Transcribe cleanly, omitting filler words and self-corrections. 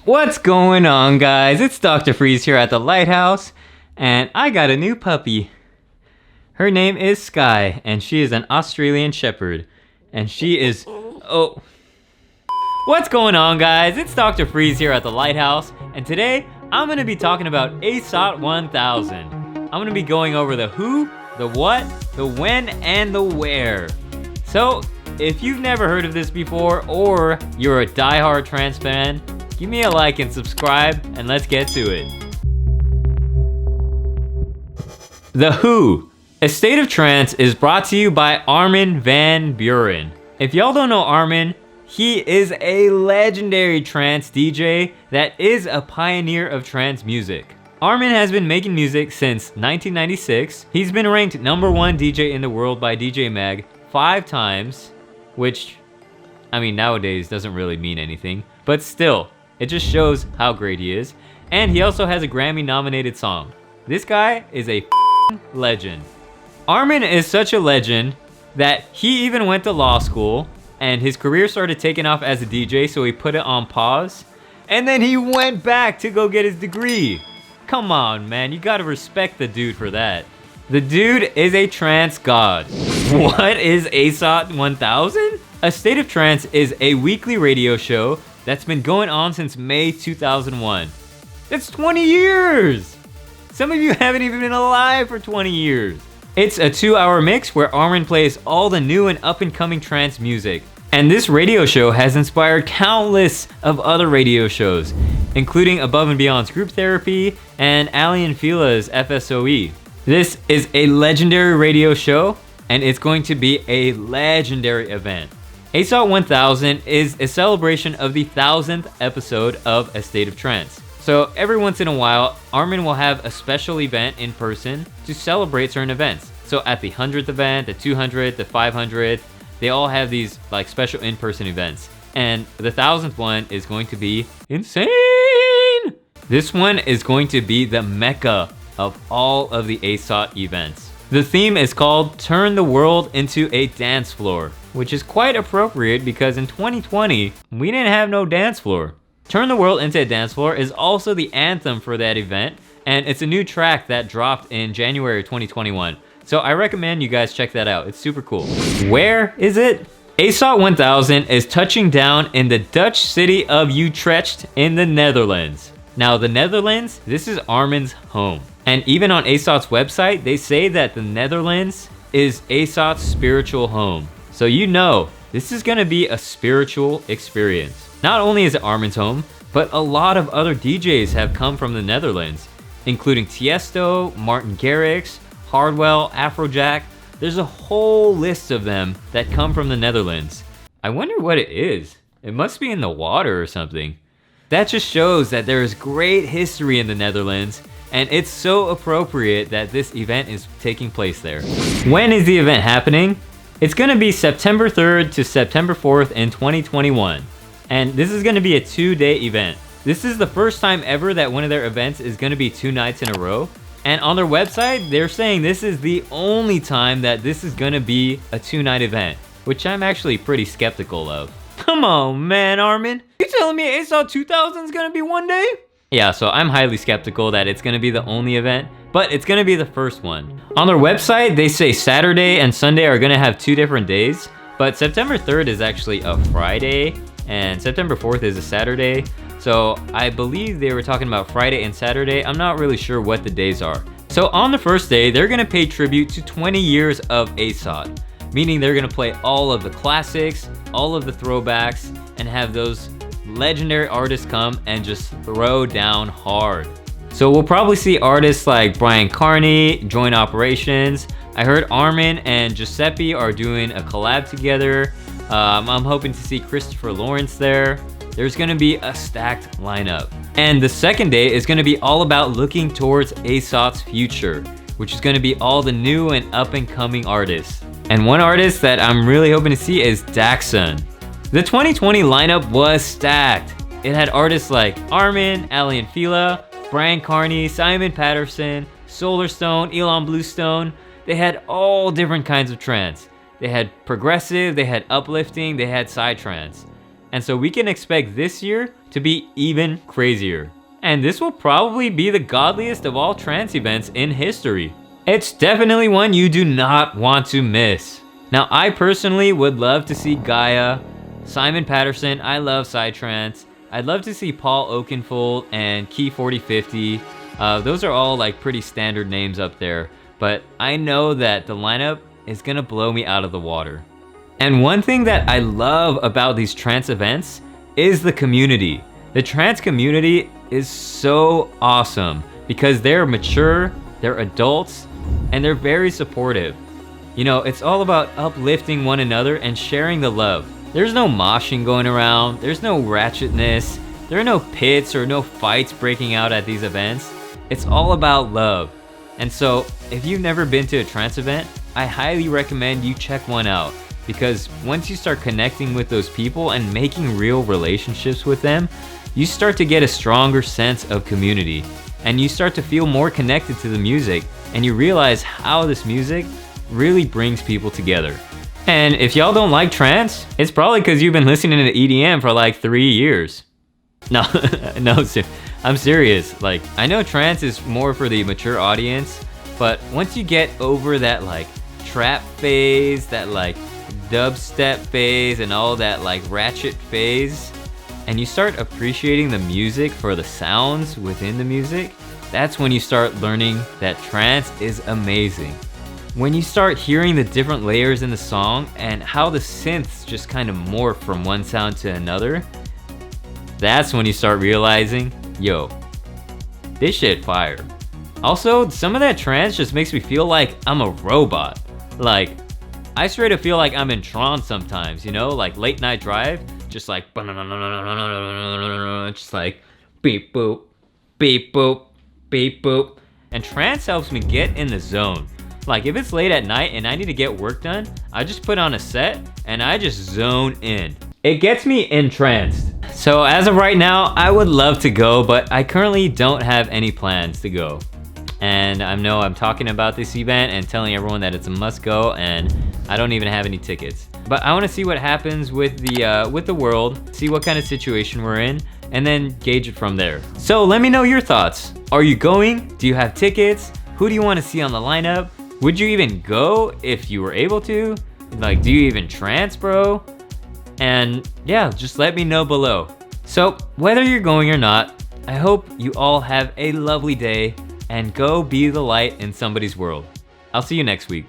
What's going on, guys? It's Dr. Freeze here at the Lighthouse, and I got a new puppy. Her name is Sky, and she is an Australian Shepherd, and she is... Oh. What's going on, guys? It's Dr. Freeze here at the Lighthouse, and today I'm going to be talking about ASOT 1000. I'm going to be going over the who, the what, the when, and the where. So, if you've never heard of this before, or you're a diehard trance fan, give me a like and subscribe, and let's get to it. The Who. A State of Trance is brought to you by Armin van Buuren. If y'all don't know Armin, he is a legendary trance DJ that is a pioneer of trance music. Armin has been making music since 1996. He's been ranked #1 DJ in the world by DJ Mag 5 times, which, I mean, nowadays doesn't really mean anything, but still, it just shows how great he is. And he also has a Grammy-nominated song. This guy is a legend. Armin is such a legend that he even went to law school, and his career started taking off as a DJ, so he put it on pause. And then he went back to go get his degree. Come on, man, you gotta respect the dude for that. The dude is a trance god. What is ASOT 1000? A State of Trance is a weekly radio show that's been going on since May 2001. That's 20 years! Some of you haven't even been alive for 20 years. It's a 2-hour mix where Armin plays all the new and up-and-coming trance music. And this radio show has inspired countless of other radio shows, including Above and Beyond's Group Therapy and Ali and Fila's FSOE. This is a legendary radio show, and it's going to be a legendary event. ASOT 1000 is a celebration of the 1000th episode of A State of Trance. So every once in a while, Armin will have a special event in person to celebrate certain events. So at the 100th event, the 200th, the 500th, they all have these like special in-person events. And the 1000th one is going to be insane! This one is going to be the mecca of all of the ASOT events. The theme is called Turn the World into a Dance Floor, which is quite appropriate because in 2020, we didn't have no dance floor. Turn the World into a Dance Floor is also the anthem for that event, and it's a new track that dropped in January 2021. So I recommend you guys check that out. It's super cool. Where is it? ASOT 1000 is touching down in the Dutch city of Utrecht in the Netherlands. Now the Netherlands, this is Armin's home. And even on ASOT's website, they say that the Netherlands is ASOT's spiritual home. So you know, this is gonna be a spiritual experience. Not only is it Armin's home, but a lot of other DJs have come from the Netherlands, including Tiesto, Martin Garrix, Hardwell, Afrojack. There's a whole list of them that come from the Netherlands. I wonder what it is. It must be in the water or something. That just shows that there is great history in the Netherlands, and it's so appropriate that this event is taking place there. When is the event happening? It's gonna be September 3rd to September 4th in 2021. And this is gonna be a 2-day event. This is the first time ever that one of their events is gonna be 2 nights in a row. And on their website, they're saying this is the only time that this is gonna be a 2-night event, which I'm actually pretty skeptical of. Come on, man, Armin. You telling me ASOT 2000 is gonna be 1 day? Yeah, so I'm highly skeptical that it's gonna be the only event, but it's gonna be the first one. On their website, they say Saturday and Sunday are gonna have 2 different days, but September 3rd is actually a Friday, and September 4th is a Saturday. So I believe they were talking about Friday and Saturday. I'm not really sure what the days are. So on the first day, they're gonna pay tribute to 20 years of ASOT, meaning they're gonna play all of the classics, all of the throwbacks, and have those legendary artists come and just throw down hard. So we'll probably see artists like Brian Carney join operations. I heard Armin and Giuseppe are doing a collab together. I'm hoping to see Christopher Lawrence there. There's gonna be a stacked lineup. And the second day is gonna be all about looking towards ASOT's future, which is gonna be all the new and up and coming artists. And one artist that I'm really hoping to see is Daxon. The 2020 lineup was stacked. It had artists like Armin, Ali and Fila, Brian Carney, Simon Patterson, Solarstone, Elon Bluestone. They had all different kinds of trance. They had progressive, they had uplifting, they had psytrance. And so we can expect this year to be even crazier. And this will probably be the godliest of all trance events in history. It's definitely one you do not want to miss. Now, I personally would love to see Gaia, Simon Patterson, I love Psytrance. I'd love to see Paul Oakenfold and Key 4050. Those are all like pretty standard names up there, but I know that the lineup is gonna blow me out of the water. And one thing that I love about these trance events is the community. The trance community is so awesome because they're mature, they're adults, and they're very supportive. You know, it's all about uplifting one another and sharing the love. There's no moshing going around, there's no ratchetness, there are no pits or no fights breaking out at these events. It's all about love. And so, if you've never been to a trance event, I highly recommend you check one out, because once you start connecting with those people and making real relationships with them, you start to get a stronger sense of community, and you start to feel more connected to the music, and you realize how this music really brings people together. And if y'all don't like trance, it's probably because you've been listening to EDM for like 3 years. No, no, I'm serious. Like, I know trance is more for the mature audience, but once you get over that like trap phase, that like dubstep phase, and all that like ratchet phase, and you start appreciating the music for the sounds within the music, that's when you start learning that trance is amazing. When you start hearing the different layers in the song and how the synths just kind of morph from one sound to another, that's when you start realizing, yo, this shit fire. Also, some of that trance just makes me feel like I'm a robot. Like, I straight up feel like I'm in Tron sometimes, you know, like Late Night Drive, just like, just like beep boop, beep boop, beep boop. And trance helps me get in the zone. Like, if it's late at night and I need to get work done, I just put on a set and I just zone in. It gets me entranced. So as of right now, I would love to go, but I currently don't have any plans to go. And I know I'm talking about this event and telling everyone that it's a must go, and I don't even have any tickets. But I want to see what happens with the world, see what kind of situation we're in, and then gauge it from there. So let me know your thoughts. Are you going? Do you have tickets? Who do you want to see on the lineup? Would you even go if you were able to? Like, do you even trance, bro? And yeah, just let me know below. So whether you're going or not, I hope you all have a lovely day and go be the light in somebody's world. I'll see you next week.